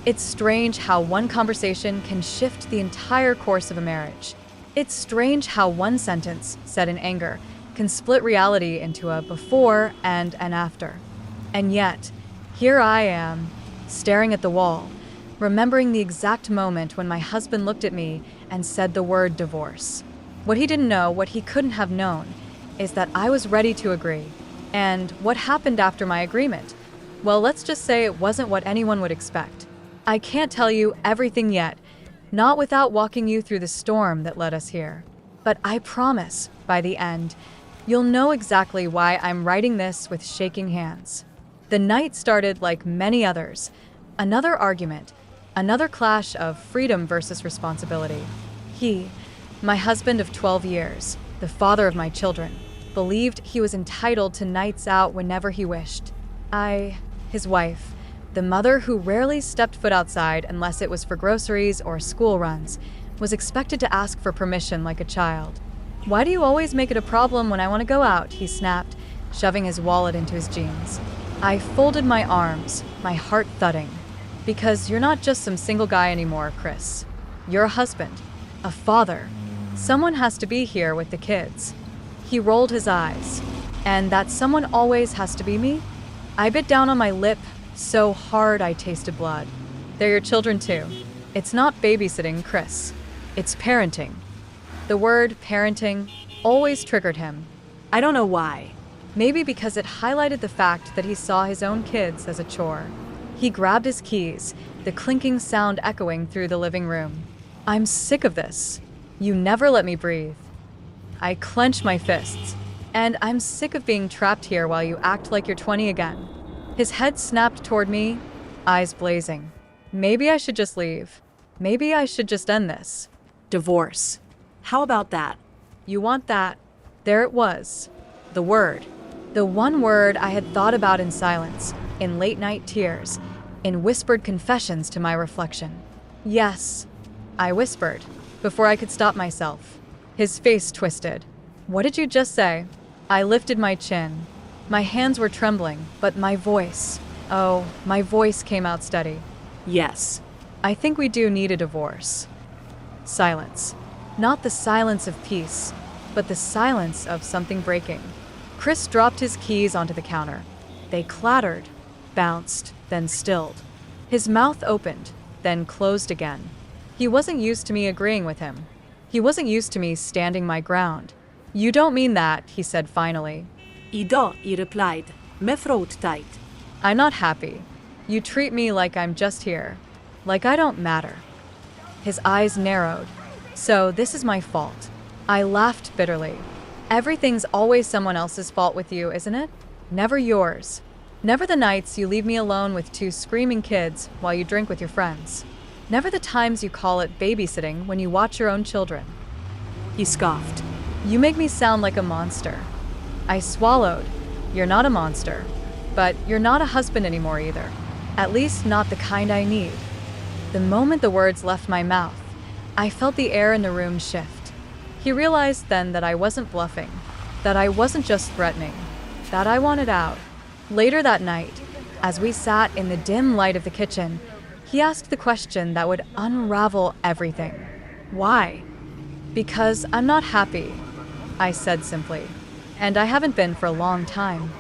It's strange how one conversation can shift the entire course of a marriage. It's strange how one sentence, said in anger, can split reality into a before and an after. And yet, here I am, staring at the wall, remembering the exact moment when my husband looked at me and said the word divorce. What he didn't know, what he couldn't have known, is that I was ready to agree. And what happened after my agreement? Well, let's just say it wasn't what anyone would expect. I can't tell you everything yet, not without walking you through the storm that led us here. But I promise, by the end, you'll know exactly why I'm writing this with shaking hands. The night started like many others. Another argument, another clash of freedom versus responsibility. He, my husband of 12 years, the father of my children, believed he was entitled to nights out whenever he wished. I, his wife, the mother who rarely stepped foot outside unless it was for groceries or school runs, was expected to ask for permission like a child. "Why do you always make it a problem when I want to go out?" he snapped, shoving his wallet into his jeans. I folded my arms, my heart thudding. "Because you're not just some single guy anymore, Chris. You're a husband, a father. Someone has to be here with the kids." He rolled his eyes. "And that someone always has to be me?" I bit down on my lip so hard I tasted blood. "They're your children too. It's not babysitting, Chris. It's parenting." The word parenting always triggered him. I don't know why. Maybe because it highlighted the fact that he saw his own kids as a chore. He grabbed his keys, the clinking sound echoing through the living room. "I'm sick of this. You never let me breathe." I clench my fists. "And I'm sick of being trapped here while you act like you're 20 again." His head snapped toward me, eyes blazing. "Maybe I should just leave. Maybe I should just end this." "Divorce. How about that?" "You want that?" There it was. The word. The one word I had thought about in silence, in late-night tears, in whispered confessions to my reflection. "Yes," I whispered, before I could stop myself. His face twisted. "What did you just say?" I lifted my chin. My hands were trembling, but my voice, my voice came out steady. "Yes, I think we do need a divorce." Silence. Not the silence of peace, but the silence of something breaking. Chris dropped his keys onto the counter. They clattered, bounced, then stilled. His mouth opened, then closed again. He wasn't used to me agreeing with him. He wasn't used to me standing my ground. "You don't mean that," he said finally. "AITA," he replied, "my throat tight." "I'm not happy. You treat me like I'm just here, like I don't matter." His eyes narrowed. "So this is my fault." I laughed bitterly. "Everything's always someone else's fault with you, isn't it? Never yours. Never the nights you leave me alone with 2 screaming kids while you drink with your friends. Never the times you call it babysitting when you watch your own children." He scoffed. "You make me sound like a monster." I swallowed. "You're not a monster. But you're not a husband anymore either. At least not the kind I need." The moment the words left my mouth, I felt the air in the room shift. He realized then that I wasn't bluffing, that I wasn't just threatening, that I wanted out. Later that night, as we sat in the dim light of the kitchen, he asked the question that would unravel everything. "Why?" "Because I'm not happy," I said simply. "And I haven't been for a long time."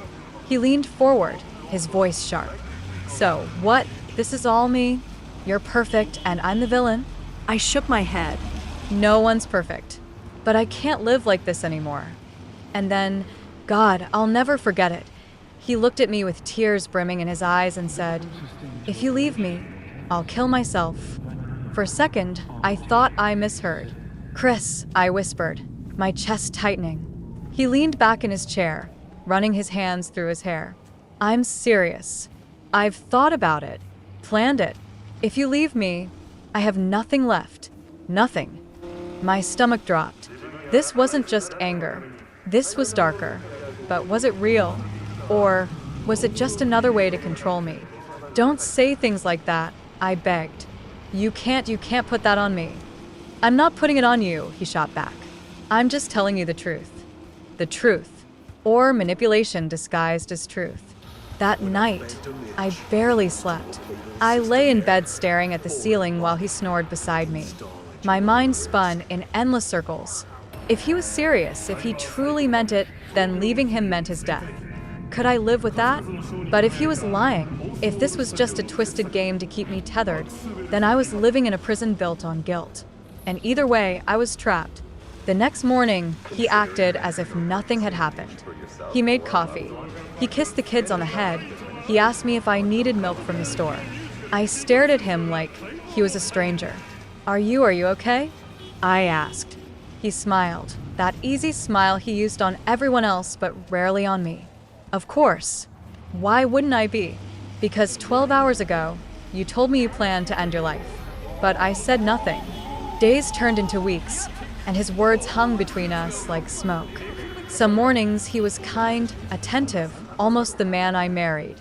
He leaned forward, his voice sharp. "So, what? This is all me? You're perfect and I'm the villain?" I shook my head. "No one's perfect. But I can't live like this anymore." And then, God, I'll never forget it. He looked at me with tears brimming in his eyes and said, "If you leave me, I'll kill myself." For a second, I thought I misheard. "Chris," I whispered, my chest tightening. He leaned back in his chair, running his hands through his hair. "I'm serious. I've thought about it, planned it. If you leave me, I have nothing left. Nothing." My stomach dropped. This wasn't just anger. This was darker. But was it real? Or was it just another way to control me? "Don't say things like that," I begged. You can't put that on me." "I'm not putting it on you," he shot back. "I'm just telling you the truth." The truth. Or manipulation disguised as truth. That night, I barely slept. I lay in bed staring at the ceiling while he snored beside me. My mind spun in endless circles. If he was serious, if he truly meant it, then leaving him meant his death. Could I live with that? But if he was lying, if this was just a twisted game to keep me tethered, then I was living in a prison built on guilt. And either way, I was trapped. The next morning, he acted as if nothing had happened. He made coffee. He kissed the kids on the head. He asked me if I needed milk from the store. I stared at him like he was a stranger. Are you okay? I asked. He smiled, that easy smile he used on everyone else but rarely on me. Of course. Why wouldn't I be? Because 12 hours ago, you told me you planned to end your life. But I said nothing. Days turned into weeks, and his words hung between us like smoke. Some mornings he was kind, attentive, almost the man I married.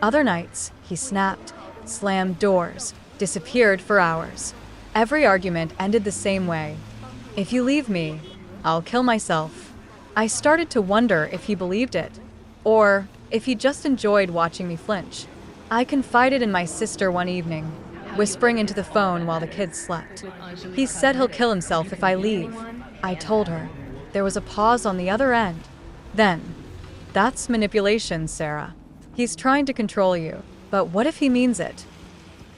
Other nights, he snapped, slammed doors, disappeared for hours. Every argument ended the same way. If you leave me, I'll kill myself. I started to wonder if he believed it, or if he just enjoyed watching me flinch. I confided in my sister one evening, whispering into the phone while the kids slept. He said he'll kill himself if I leave. I told her. There was a pause on the other end. Then, that's manipulation, Sarah. He's trying to control you, but what if he means it?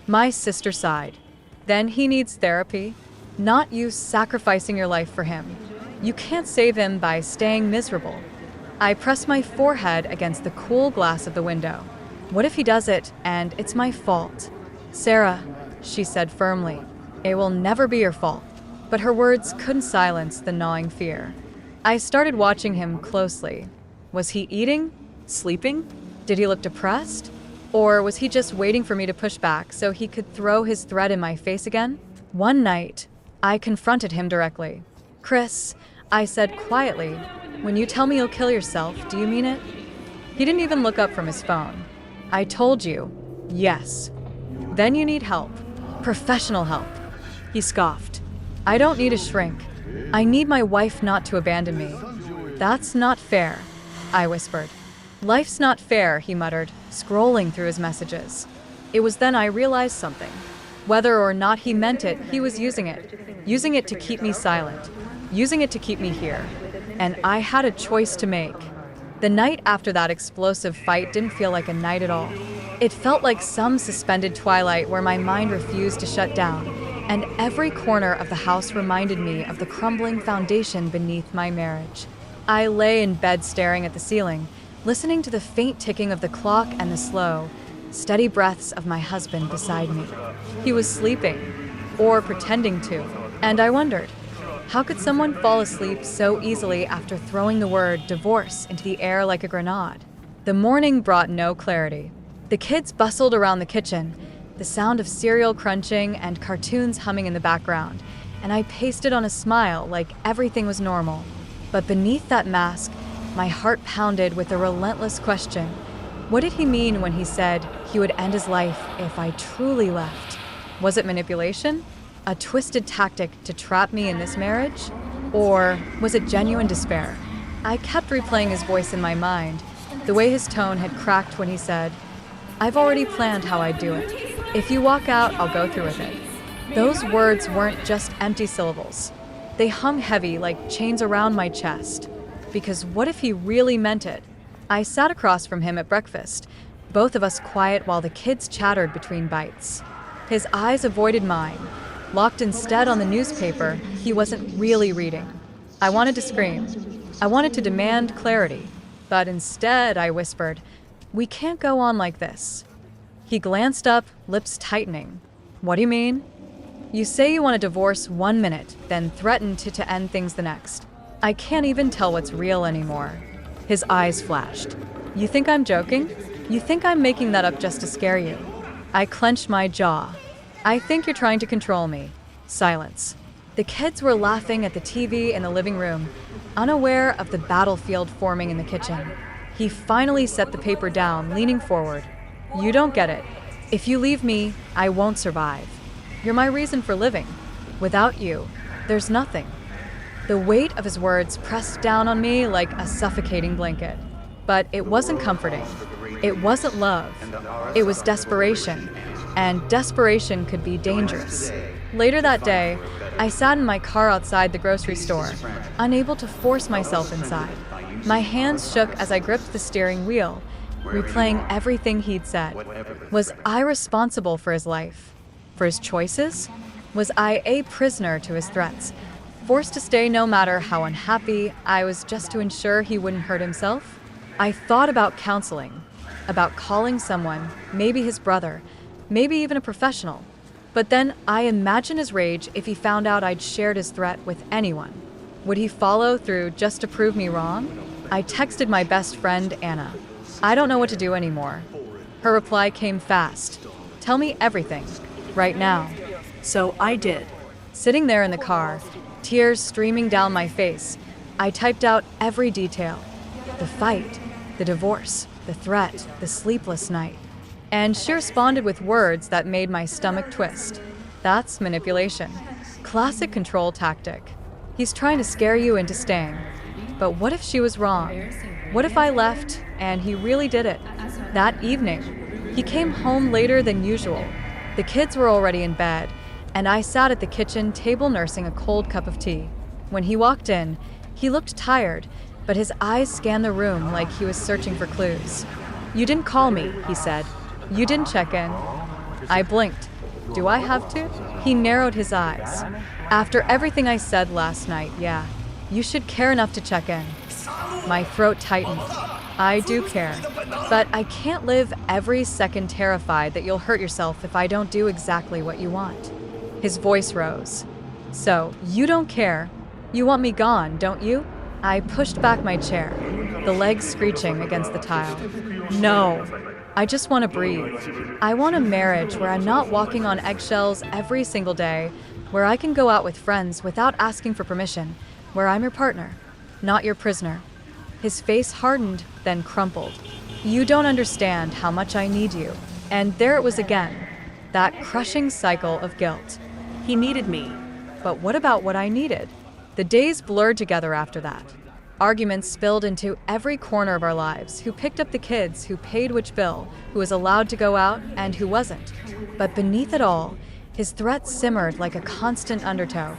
My sister sighed. Then he needs therapy, not you sacrificing your life for him. You can't save him by staying miserable. I pressed my forehead against the cool glass of the window. What if he does it, and it's my fault? Sarah, she said firmly, it will never be your fault. But her words couldn't silence the gnawing fear. I started watching him closely. Was he eating? Sleeping? Did he look depressed? Or was he just waiting for me to push back so he could throw his threat in my face again? One night, I confronted him directly. Chris, I said quietly, when you tell me you'll kill yourself, do you mean it? He didn't even look up from his phone. I told you, yes. Then you need help. Professional help. He scoffed. I don't need a shrink. I need my wife not to abandon me. That's not fair, I whispered. Life's not fair, he muttered, scrolling through his messages. It was then I realized something. Whether or not he meant it, he was using it to keep me silent, using it to keep me here. And I had a choice to make. The night after that explosive fight didn't feel like a night at all. It felt like some suspended twilight where my mind refused to shut down, and every corner of the house reminded me of the crumbling foundation beneath my marriage. I lay in bed staring at the ceiling, listening to the faint ticking of the clock and the slow, steady breaths of my husband beside me. He was sleeping, or pretending to, and I wondered, how could someone fall asleep so easily after throwing the word divorce into the air like a grenade? The morning brought no clarity. The kids bustled around the kitchen, the sound of cereal crunching and cartoons humming in the background, and I pasted on a smile like everything was normal. But beneath that mask, my heart pounded with a relentless question. What did he mean when he said he would end his life if I truly left? Was it manipulation? A twisted tactic to trap me in this marriage? Or was it genuine despair? I kept replaying his voice in my mind, the way his tone had cracked when he said, I've already planned how I'd do it. If you walk out, I'll go through with it. Those words weren't just empty syllables. They hung heavy like chains around my chest. Because what if he really meant it? I sat across from him at breakfast, both of us quiet while the kids chattered between bites. His eyes avoided mine, locked instead on the newspaper he wasn't really reading. I wanted to scream. I wanted to demand clarity. But instead, I whispered, we can't go on like this. He glanced up, lips tightening. What do you mean? You say you want a divorce 1 minute, then threaten to end things the next. I can't even tell what's real anymore. His eyes flashed. You think I'm joking? You think I'm making that up just to scare you? I clenched my jaw. I think you're trying to control me. Silence. The kids were laughing at the TV in the living room, unaware of the battlefield forming in the kitchen. He finally set the paper down, leaning forward. You don't get it. If you leave me, I won't survive. You're my reason for living. Without you, there's nothing. The weight of his words pressed down on me like a suffocating blanket. But it wasn't comforting. It wasn't love. It was desperation. And desperation could be dangerous. Later that day, I sat in my car outside the grocery store, unable to force myself inside. My hands shook as I gripped the steering wheel, replaying everything he'd said. Was I responsible for his life? For his choices? Was I a prisoner to his threats, forced to stay no matter how unhappy I was just to ensure he wouldn't hurt himself? I thought about counseling, about calling someone, maybe his brother, maybe even a professional. But then I imagined his rage if he found out I'd shared his threat with anyone. Would he follow through just to prove me wrong? I texted my best friend, Anna. I don't know what to do anymore. Her reply came fast. Tell me everything, right now. So I did. Sitting there in the car, tears streaming down my face, I typed out every detail. The fight, the divorce, the threat, the sleepless night. And she responded with words that made my stomach twist. That's manipulation. Classic control tactic. He's trying to scare you into staying. But what if she was wrong? What if I left and he really did it? That evening, he came home later than usual. The kids were already in bed, and I sat at the kitchen table nursing a cold cup of tea. When he walked in, he looked tired, but his eyes scanned the room like he was searching for clues. You didn't call me, he said. You didn't check in. I blinked. Do I have to? He narrowed his eyes. After everything I said last night, yeah, you should care enough to check in. My throat tightened. I do care, but I can't live every second terrified that you'll hurt yourself if I don't do exactly what you want. His voice rose. So, you don't care. You want me gone, don't you? I pushed back my chair, the legs screeching against the tile. No. I just want to breathe. I want a marriage where I'm not walking on eggshells every single day, where I can go out with friends without asking for permission, where I'm your partner, not your prisoner. His face hardened, then crumpled. You don't understand how much I need you. And there it was again, that crushing cycle of guilt. He needed me. But what about what I needed? The days blurred together after that. Arguments spilled into every corner of our lives. Who picked up the kids, who paid which bill, who was allowed to go out, and who wasn't. But beneath it all, his threats simmered like a constant undertow,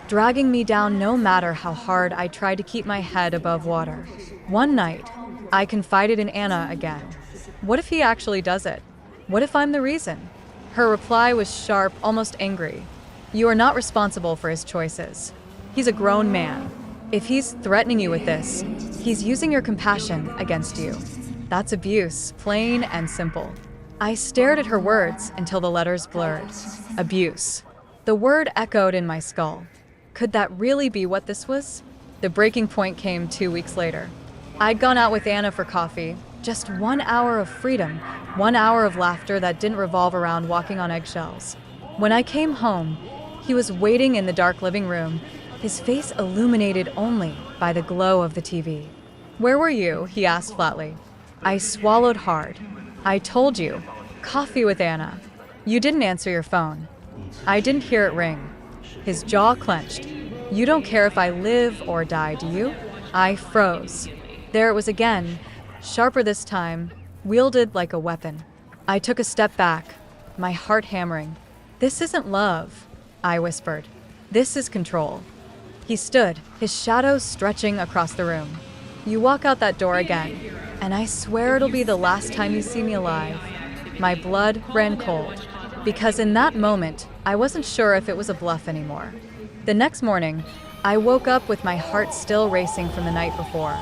dragging me down no matter how hard I tried to keep my head above water. One night, I confided in Anna again. What if he actually does it? What if I'm the reason? Her reply was sharp, almost angry. You are not responsible for his choices. He's a grown man. If he's threatening you with this, he's using your compassion against you. That's abuse, plain and simple. I stared at her words until the letters blurred. Abuse. The word echoed in my skull. Could that really be what this was? The breaking point came 2 weeks later. I'd gone out with Anna for coffee. Just 1 hour of freedom, 1 hour of laughter that didn't revolve around walking on eggshells. When I came home, he was waiting in the dark living room, his face illuminated only by the glow of the TV. Where were you? He asked flatly. I swallowed hard. I told you. Coffee with Anna. You didn't answer your phone. I didn't hear it ring. His jaw clenched. You don't care if I live or die, do you? I froze. There it was again, sharper this time, wielded like a weapon. I took a step back, my heart hammering. This isn't love, I whispered. This is control. He stood, his shadow stretching across the room. You walk out that door again, and I swear it'll be the last time you see me alive. My blood ran cold, because in that moment, I wasn't sure if it was a bluff anymore. The next morning, I woke up with my heart still racing from the night before.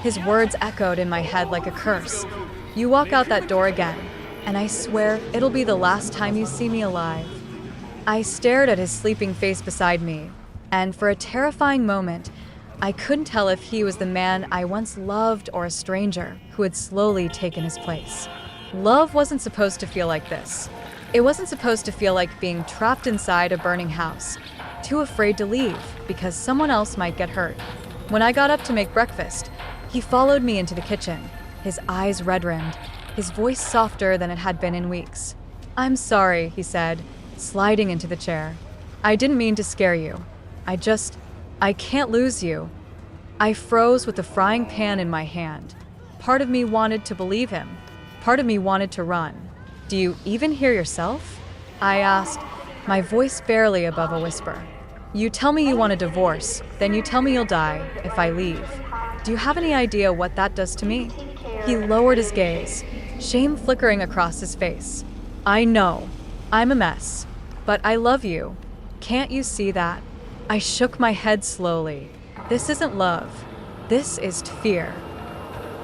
His words echoed in my head like a curse. You walk out that door again, and I swear it'll be the last time you see me alive. I stared at his sleeping face beside me, and for a terrifying moment, I couldn't tell if he was the man I once loved or a stranger who had slowly taken his place. Love wasn't supposed to feel like this. It wasn't supposed to feel like being trapped inside a burning house, too afraid to leave because someone else might get hurt. When I got up to make breakfast, he followed me into the kitchen, his eyes red-rimmed, his voice softer than it had been in weeks. I'm sorry, he said, sliding into the chair. I didn't mean to scare you. I can't lose you. I froze with the frying pan in my hand. Part of me wanted to believe him. Part of me wanted to run. Do you even hear yourself? I asked, my voice barely above a whisper. You tell me you want a divorce, then you tell me you'll die if I leave. Do you have any idea what that does to me? He lowered his gaze, shame flickering across his face. I know. I'm a mess. But I love you. Can't you see that? I shook my head slowly. This isn't love. This is fear.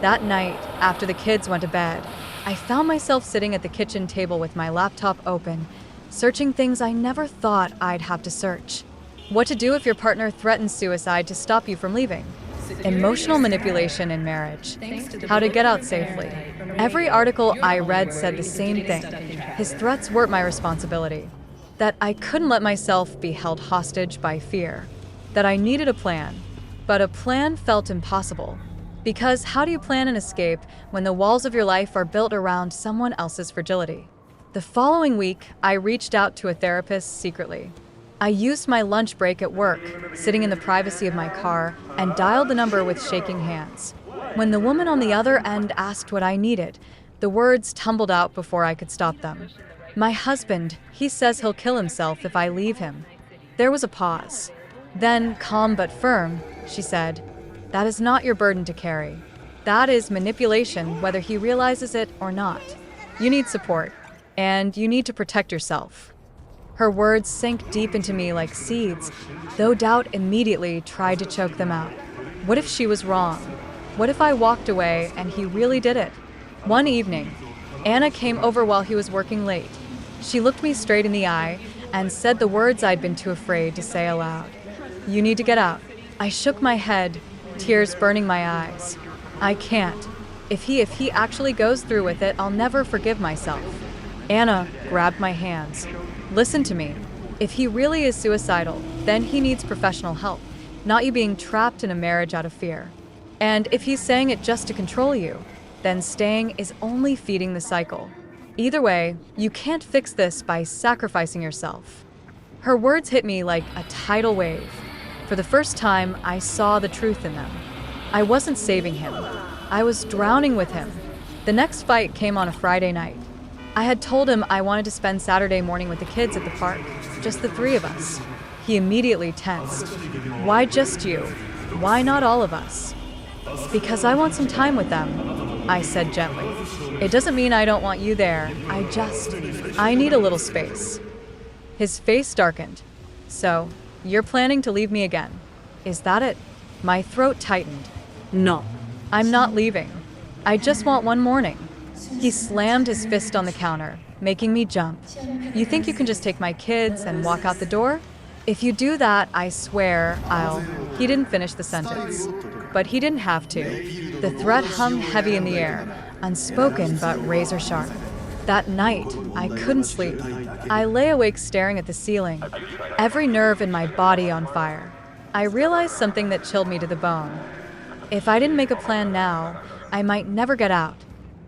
That night, after the kids went to bed, I found myself sitting at the kitchen table with my laptop open, searching things I never thought I'd have to search. What to do if your partner threatens suicide to stop you from leaving. Emotional manipulation in marriage. How to get out safely. Every article I read said the same thing. His threats weren't my responsibility. That I couldn't let myself be held hostage by fear. That I needed a plan. But a plan felt impossible. Because how do you plan an escape when the walls of your life are built around someone else's fragility? The following week, I reached out to a therapist secretly. I used my lunch break at work, sitting in the privacy of my car, and dialed the number with shaking hands. When the woman on the other end asked what I needed, the words tumbled out before I could stop them. My husband, he says he'll kill himself if I leave him. There was a pause. Then, calm but firm, she said, that is not your burden to carry. That is manipulation, whether he realizes it or not. You need support, and you need to protect yourself. Her words sank deep into me like seeds, though doubt immediately tried to choke them out. What if she was wrong? What if I walked away and he really did it? One evening, Anna came over while he was working late. She looked me straight in the eye and said the words I'd been too afraid to say aloud. You need to get out. I shook my head, tears burning my eyes. I can't. If he actually goes through with it, I'll never forgive myself. Anna grabbed my hands. Listen to me. If he really is suicidal, then he needs professional help, not you being trapped in a marriage out of fear. And if he's saying it just to control you, then staying is only feeding the cycle. Either way, you can't fix this by sacrificing yourself. Her words hit me like a tidal wave. For the first time, I saw the truth in them. I wasn't saving him. I was drowning with him. The next fight came on a Friday night. I had told him I wanted to spend Saturday morning with the kids at the park, just the three of us. He immediately tensed. Why just you? Why not all of us? Because I want some time with them, I said gently. It doesn't mean I don't want you there. I need a little space. His face darkened. So, you're planning to leave me again. Is that it? My throat tightened. No. I'm not leaving. I just want one morning. He slammed his fist on the counter, making me jump. You think you can just take my kids and walk out the door? If you do that, I swear I'll... He didn't finish the sentence. But he didn't have to. The threat hung heavy in the air, unspoken but razor sharp. That night, I couldn't sleep. I lay awake staring at the ceiling, every nerve in my body on fire. I realized something that chilled me to the bone. If I didn't make a plan now, I might never get out.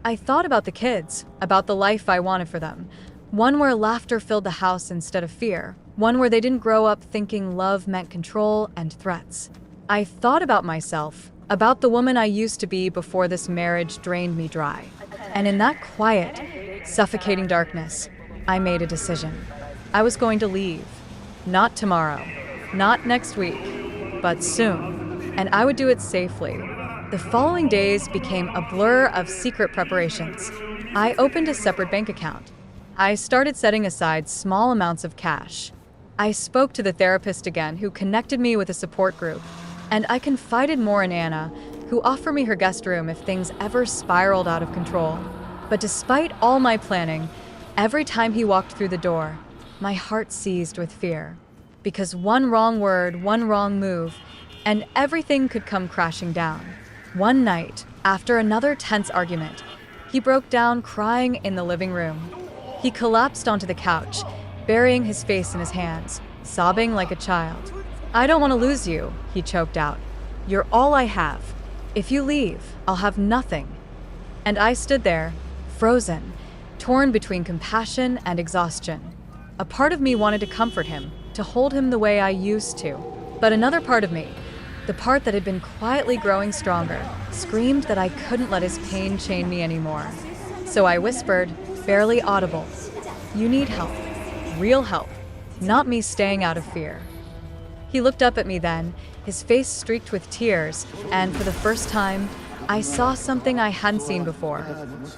I thought about the kids, about the life I wanted for them. One where laughter filled the house instead of fear. One where they didn't grow up thinking love meant control and threats. I thought about myself, about the woman I used to be before this marriage drained me dry. And in that quiet, suffocating darkness, I made a decision. I was going to leave. Not tomorrow, not next week, but soon. And I would do it safely. The following days became a blur of secret preparations. I opened a separate bank account. I started setting aside small amounts of cash. I spoke to the therapist again, who connected me with a support group. And I confided more in Anna, who offered me her guest room if things ever spiraled out of control. But despite all my planning, every time he walked through the door, my heart seized with fear. Because one wrong word, one wrong move, and everything could come crashing down. One night, after another tense argument, he broke down crying in the living room. He collapsed onto the couch, burying his face in his hands, sobbing like a child. I don't want to lose you, he choked out. You're all I have. If you leave, I'll have nothing. And I stood there, frozen, torn between compassion and exhaustion. A part of me wanted to comfort him, to hold him the way I used to. But another part of me, the part that had been quietly growing stronger, screamed that I couldn't let his pain chain me anymore. So I whispered, barely audible, "You need help. Real help. Not me staying out of fear." He looked up at me then, his face streaked with tears, and for the first time, I saw something I hadn't seen before.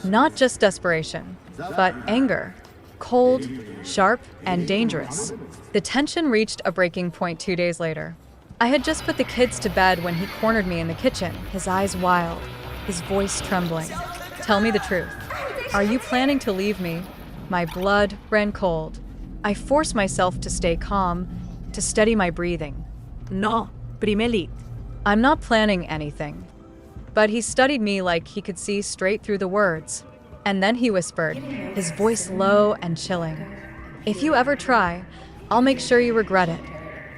Not just desperation, but anger. Cold, sharp, and dangerous. The tension reached a breaking point 2 days later. I had just put the kids to bed when he cornered me in the kitchen, his eyes wild, his voice trembling. "Tell me the truth. Are you planning to leave me?" My blood ran cold. I forced myself to stay calm, to steady my breathing. No, primelit. "I'm not planning anything." But he studied me like he could see straight through the words. And then he whispered, his voice low and chilling, "If you ever try, I'll make sure you regret it."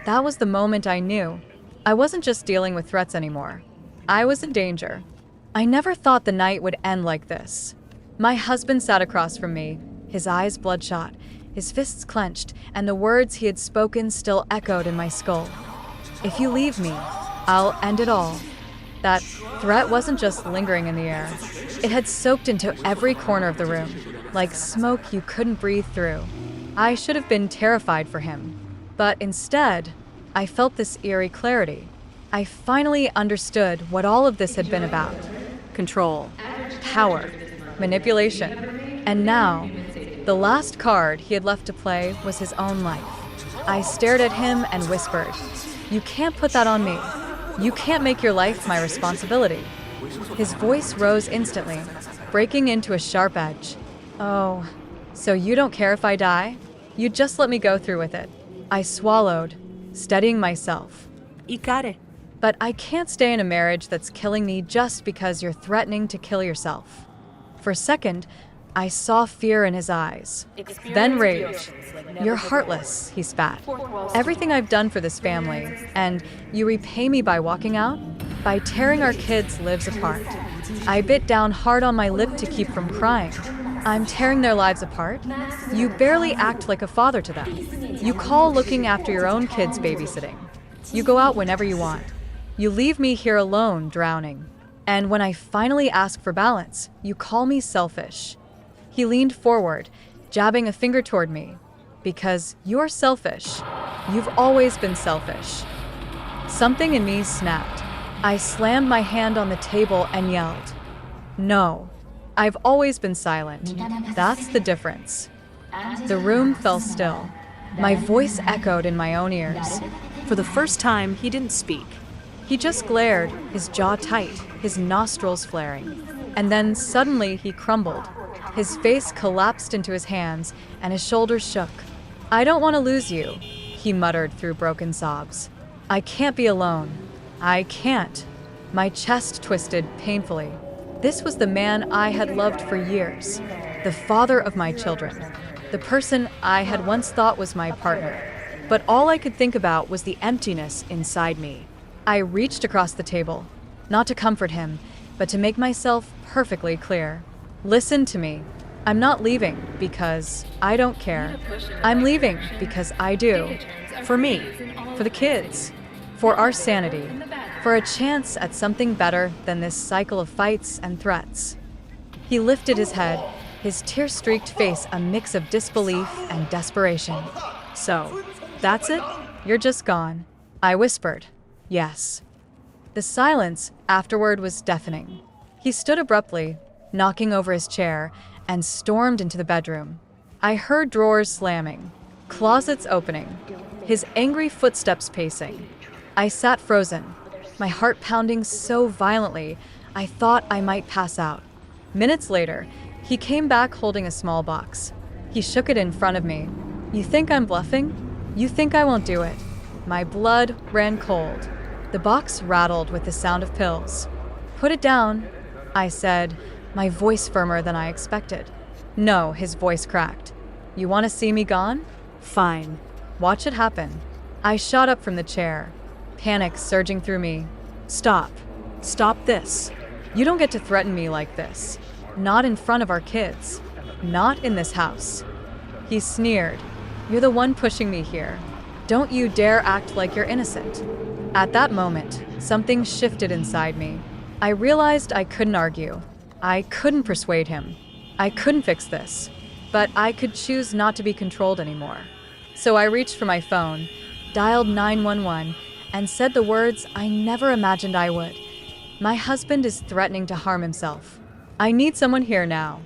That was the moment I knew. I wasn't just dealing with threats anymore. I was in danger. I never thought the night would end like this. My husband sat across from me, his eyes bloodshot, his fists clenched, and the words he had spoken still echoed in my skull. "If you leave me, I'll end it all." That threat wasn't just lingering in the air. It had soaked into every corner of the room, like smoke you couldn't breathe through. I should have been terrified for him. But instead, I felt this eerie clarity. I finally understood what all of this had been about. Control, power, manipulation. And now, the last card he had left to play was his own life. I stared at him and whispered, "You can't put that on me. You can't make your life my responsibility." His voice rose instantly, breaking into a sharp edge. "Oh, so you don't care if I die? You'd just let me go through with it." I swallowed, steadying myself. AITA. "But I can't stay in a marriage that's killing me just because you're threatening to kill yourself." For a second, I saw fear in his eyes. Then rage. "You're heartless," he spat. "Everything I've done for this family, and you repay me by walking out? By tearing our kids' lives apart." I bit down hard on my lip to keep from crying. "I'm tearing their lives apart? You barely act like a father to them. You call looking after your own kids babysitting. You go out whenever you want. You leave me here alone, drowning. And when I finally ask for balance, you call me selfish." He leaned forward, jabbing a finger toward me. "Because you're selfish. You've always been selfish." Something in me snapped. I slammed my hand on the table and yelled, "No, I've always been silent. That's the difference." The room fell still. My voice echoed in my own ears. For the first time, he didn't speak. He just glared, his jaw tight, his nostrils flaring. And then suddenly he crumbled. His face collapsed into his hands, and his shoulders shook. "I don't want to lose you," he muttered through broken sobs. "I can't be alone. I can't." My chest twisted painfully. This was the man I had loved for years, the father of my children, the person I had once thought was my partner. But all I could think about was the emptiness inside me. I reached across the table, not to comfort him, but to make myself perfectly clear. "Listen to me. I'm not leaving because I don't care. I'm leaving because I do. For me, for the kids, for our sanity, for a chance at something better than this cycle of fights and threats." He lifted his head, his tear-streaked face a mix of disbelief and desperation. "So, that's it? You're just gone?" I whispered, "Yes." The silence afterward was deafening. He stood abruptly, knocking over his chair, and stormed into the bedroom. I heard drawers slamming, closets opening, his angry footsteps pacing. I sat frozen, my heart pounding so violently I thought I might pass out. Minutes later, he came back holding a small box. He shook it in front of me. "You think I'm bluffing? You think I won't do it?" My blood ran cold. The box rattled with the sound of pills. "Put it down," I said, my voice firmer than I expected. "No," his voice cracked. "You want to see me gone? Fine. Watch it happen." I shot up from the chair, panic surging through me. "Stop. Stop this. You don't get to threaten me like this. Not in front of our kids. Not in this house." He sneered. "You're the one pushing me here. Don't you dare act like you're innocent." At that moment, something shifted inside me. I realized I couldn't argue. I couldn't persuade him. I couldn't fix this, but I could choose not to be controlled anymore. So I reached for my phone, dialed 911, and said the words I never imagined I would. My husband is threatening to harm himself. I need someone here now.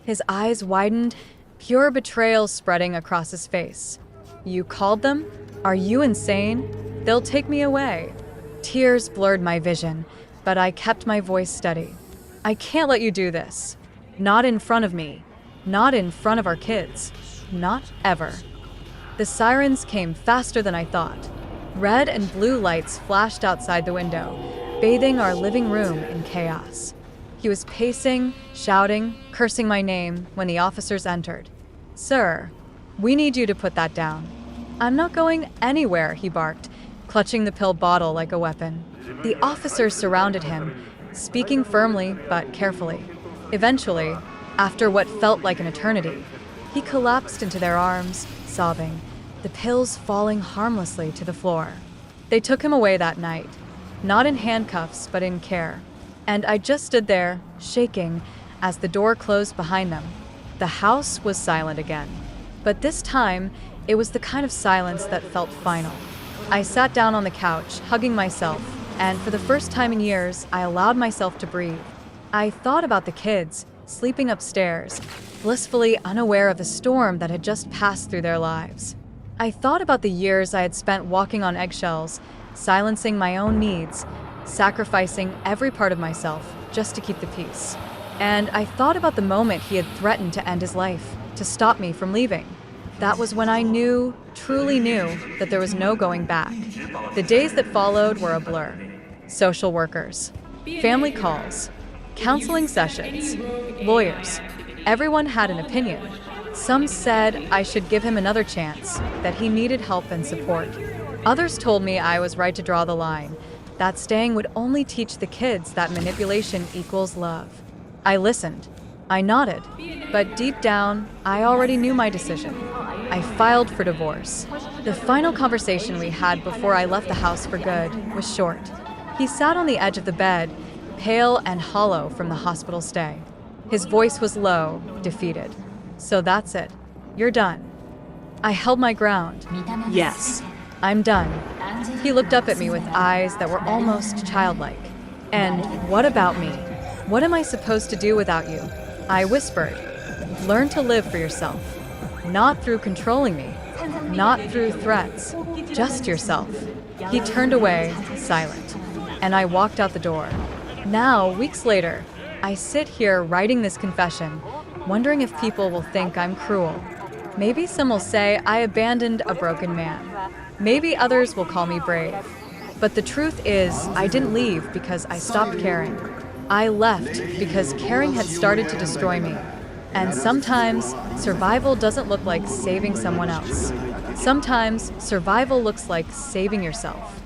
His eyes widened, pure betrayal spreading across his face. You called them? Are you insane? They'll take me away. Tears blurred my vision, but I kept my voice steady. I can't let you do this. Not in front of me. Not in front of our kids. Not ever. The sirens came faster than I thought. Red and blue lights flashed outside the window, bathing our living room in chaos. He was pacing, shouting, cursing my name when the officers entered. Sir, we need you to put that down. I'm not going anywhere, he barked, clutching the pill bottle like a weapon. The officers surrounded him, speaking firmly but carefully. Eventually, after what felt like an eternity, he collapsed into their arms, sobbing, the pills falling harmlessly to the floor. They took him away that night, not in handcuffs but in care. And I just stood there, shaking, as the door closed behind them. The house was silent again. But this time, it was the kind of silence that felt final. I sat down on the couch, hugging myself, and for the first time in years, I allowed myself to breathe. I thought about the kids, sleeping upstairs, blissfully unaware of the storm that had just passed through their lives. I thought about the years I had spent walking on eggshells, silencing my own needs, sacrificing every part of myself just to keep the peace. And I thought about the moment he had threatened to end his life, to stop me from leaving. That was when I knew, truly knew, that there was no going back. The days that followed were a blur. Social workers, family calls, counseling sessions, lawyers. Everyone had an opinion. Some said I should give him another chance, that he needed help and support. Others told me I was right to draw the line, that staying would only teach the kids that manipulation equals love. I listened. I nodded. But deep down, I already knew my decision. I filed for divorce. The final conversation we had before I left the house for good was short. He sat on the edge of the bed, pale and hollow from the hospital stay. His voice was low, defeated. So that's it. You're done. I held my ground. Yes. I'm done. He looked up at me with eyes that were almost childlike. And what about me? What am I supposed to do without you? I whispered. Learn to live for yourself. Not through controlling me. Not through threats. Just yourself. He turned away, silent. And I walked out the door. Now, weeks later, I sit here writing this confession, wondering if people will think I'm cruel. Maybe some will say I abandoned a broken man. Maybe others will call me brave. But the truth is, I didn't leave because I stopped caring. I left because caring had started to destroy me. And sometimes, survival doesn't look like saving someone else. Sometimes, survival looks like saving yourself.